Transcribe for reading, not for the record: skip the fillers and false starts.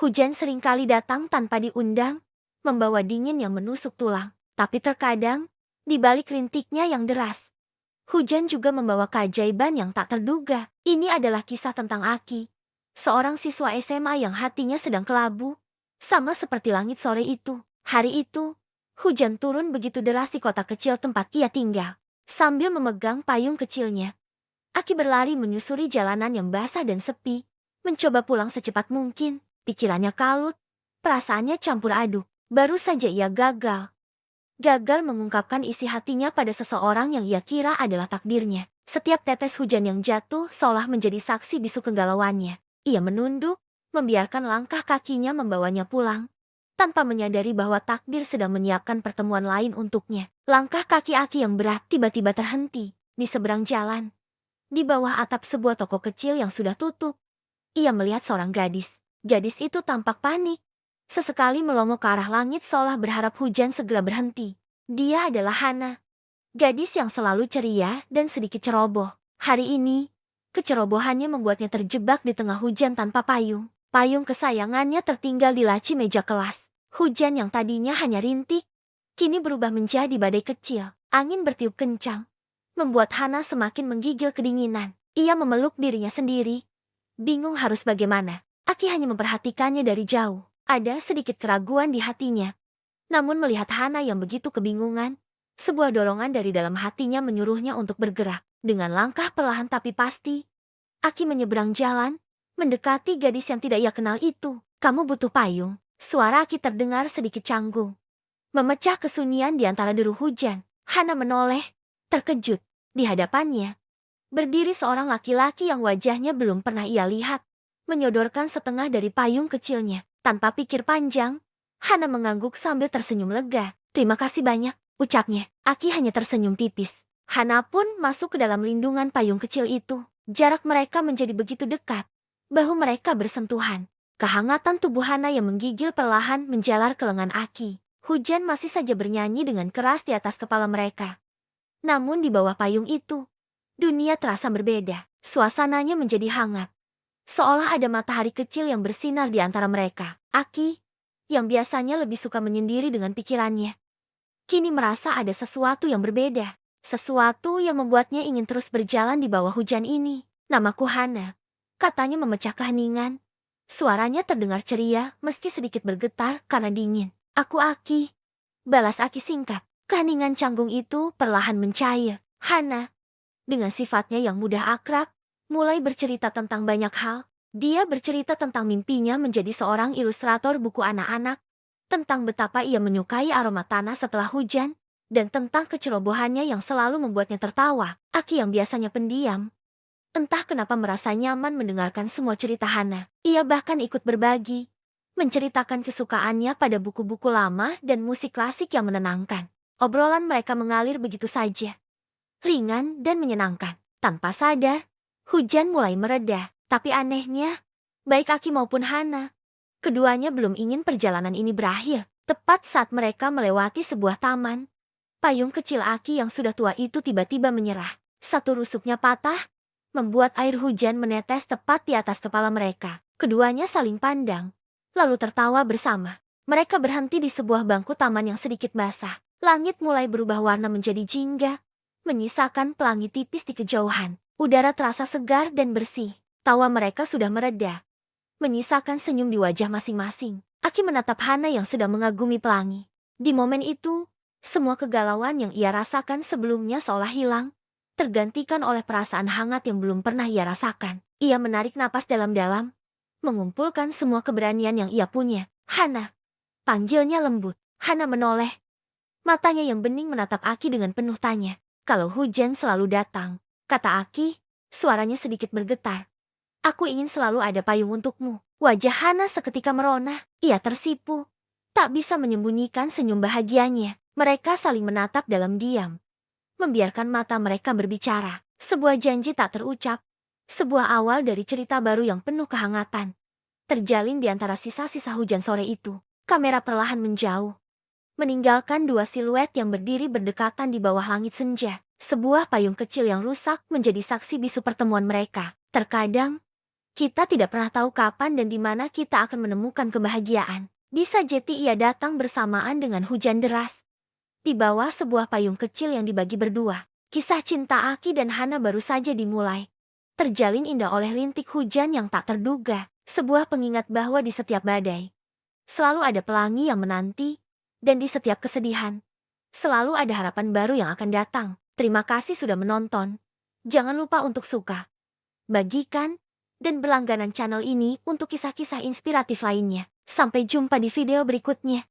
Hujan seringkali datang tanpa diundang, membawa dingin yang menusuk tulang. Tapi terkadang, di balik rintiknya yang deras, hujan juga membawa keajaiban yang tak terduga. Ini adalah kisah tentang Aki, seorang siswa SMA yang hatinya sedang kelabu, sama seperti langit sore itu. Hari itu, hujan turun begitu deras di kota kecil tempat ia tinggal. Sambil memegang payung kecilnya, Aki berlari menyusuri jalanan yang basah dan sepi, mencoba pulang secepat mungkin. Pikirannya kalut, perasaannya campur aduk. Baru saja ia gagal mengungkapkan isi hatinya pada seseorang yang ia kira adalah takdirnya. Setiap tetes hujan yang jatuh seolah menjadi saksi bisu kegalauannya. Ia menunduk, membiarkan langkah kakinya membawanya pulang, tanpa menyadari bahwa takdir sedang menyiapkan pertemuan lain untuknya. Langkah kaki Aki yang berat tiba-tiba terhenti di seberang jalan. Di bawah atap sebuah toko kecil yang sudah tutup, ia melihat seorang gadis. Gadis itu tampak panik. Sesekali melongo ke arah langit seolah berharap hujan segera berhenti. Dia adalah Hana, gadis yang selalu ceria dan sedikit ceroboh. Hari ini, kecerobohannya membuatnya terjebak di tengah hujan tanpa payung. Payung kesayangannya tertinggal di laci meja kelas. Hujan yang tadinya hanya rintik, kini berubah menjadi badai kecil. Angin bertiup kencang, membuat Hana semakin menggigil kedinginan. Ia memeluk dirinya sendiri, bingung harus bagaimana. Aki hanya memperhatikannya dari jauh. Ada sedikit keraguan di hatinya. Namun melihat Hana yang begitu kebingungan, sebuah dorongan dari dalam hatinya menyuruhnya untuk bergerak. Dengan langkah perlahan tapi pasti, Aki menyeberang jalan, mendekati gadis yang tidak ia kenal itu. "Kamu butuh payung?" Suara Aki terdengar sedikit canggung, memecah kesunyian di antara deru hujan. Hana menoleh, terkejut. Di hadapannya berdiri seorang laki-laki yang wajahnya belum pernah ia lihat, menyodorkan setengah dari payung kecilnya. Tanpa pikir panjang, Hana mengangguk sambil tersenyum lega. "Terima kasih banyak," ucapnya. Aki hanya tersenyum tipis. Hana pun masuk ke dalam lindungan payung kecil itu. Jarak mereka menjadi begitu dekat. Bahu mereka bersentuhan. Kehangatan tubuh Hana yang menggigil perlahan menjalar ke lengan Aki. Hujan masih saja bernyanyi dengan keras di atas kepala mereka. Namun di bawah payung itu, dunia terasa berbeda. Suasananya menjadi hangat, seolah ada matahari kecil yang bersinar di antara mereka. Aki, yang biasanya lebih suka menyendiri dengan pikirannya, kini merasa ada sesuatu yang berbeda. Sesuatu yang membuatnya ingin terus berjalan di bawah hujan ini. "Namaku Hana," katanya memecah keheningan. Suaranya terdengar ceria meski sedikit bergetar karena dingin. "Aku Aki," balas Aki singkat. Keheningan canggung itu perlahan mencair. Hana, dengan sifatnya yang mudah akrab, mulai bercerita tentang banyak hal. Dia bercerita tentang mimpinya menjadi seorang ilustrator buku anak-anak, tentang betapa ia menyukai aroma tanah setelah hujan, dan tentang kecerobohannya yang selalu membuatnya tertawa. Aki yang biasanya pendiam, entah kenapa merasa nyaman mendengarkan semua cerita Hana. Ia bahkan ikut berbagi, menceritakan kesukaannya pada buku-buku lama dan musik klasik yang menenangkan. Obrolan mereka mengalir begitu saja, ringan dan menyenangkan. Tanpa sadar, hujan mulai mereda. Tapi anehnya, baik Aki maupun Hana, keduanya belum ingin perjalanan ini berakhir. Tepat saat mereka melewati sebuah taman, payung kecil Aki yang sudah tua itu tiba-tiba menyerah. Satu rusuknya patah, membuat air hujan menetes tepat di atas kepala mereka. Keduanya saling pandang, lalu tertawa bersama. Mereka berhenti di sebuah bangku taman yang sedikit basah. Langit mulai berubah warna menjadi jingga, menyisakan pelangi tipis di kejauhan. Udara terasa segar dan bersih. Tawa mereka sudah mereda, menyisakan senyum di wajah masing-masing. Aki menatap Hana yang sedang mengagumi pelangi. Di momen itu, semua kegalauan yang ia rasakan sebelumnya seolah hilang, tergantikan oleh perasaan hangat yang belum pernah ia rasakan. Ia menarik napas dalam-dalam, mengumpulkan semua keberanian yang ia punya. "Hana," panggilnya lembut. Hana menoleh, matanya yang bening menatap Aki dengan penuh tanya. "Kalau hujan selalu datang," kata Aki, suaranya sedikit bergetar, "aku ingin selalu ada payung untukmu." Wajah Hana seketika merona. Ia tersipu, tak bisa menyembunyikan senyum bahagianya. Mereka saling menatap dalam diam, membiarkan mata mereka berbicara. Sebuah janji tak terucap, sebuah awal dari cerita baru yang penuh kehangatan, terjalin di antara sisa-sisa hujan sore itu. Kamera perlahan menjauh, meninggalkan dua siluet yang berdiri berdekatan di bawah langit senja. Sebuah payung kecil yang rusak menjadi saksi bisu pertemuan mereka. Terkadang, Kita tidak pernah tahu kapan dan di mana kita akan menemukan kebahagiaan. Bisa jadi ia datang bersamaan dengan hujan deras. Di bawah sebuah payung kecil yang dibagi berdua. Kisah cinta Aki dan Hana baru saja dimulai. Terjalin indah oleh rintik hujan yang tak terduga. Sebuah pengingat bahwa di setiap badai, selalu ada pelangi yang menanti. Dan di setiap kesedihan, selalu ada harapan baru yang akan datang. Terima kasih sudah menonton. Jangan lupa untuk suka, bagikan, dan berlangganan channel ini untuk kisah-kisah inspiratif lainnya. Sampai jumpa di video berikutnya.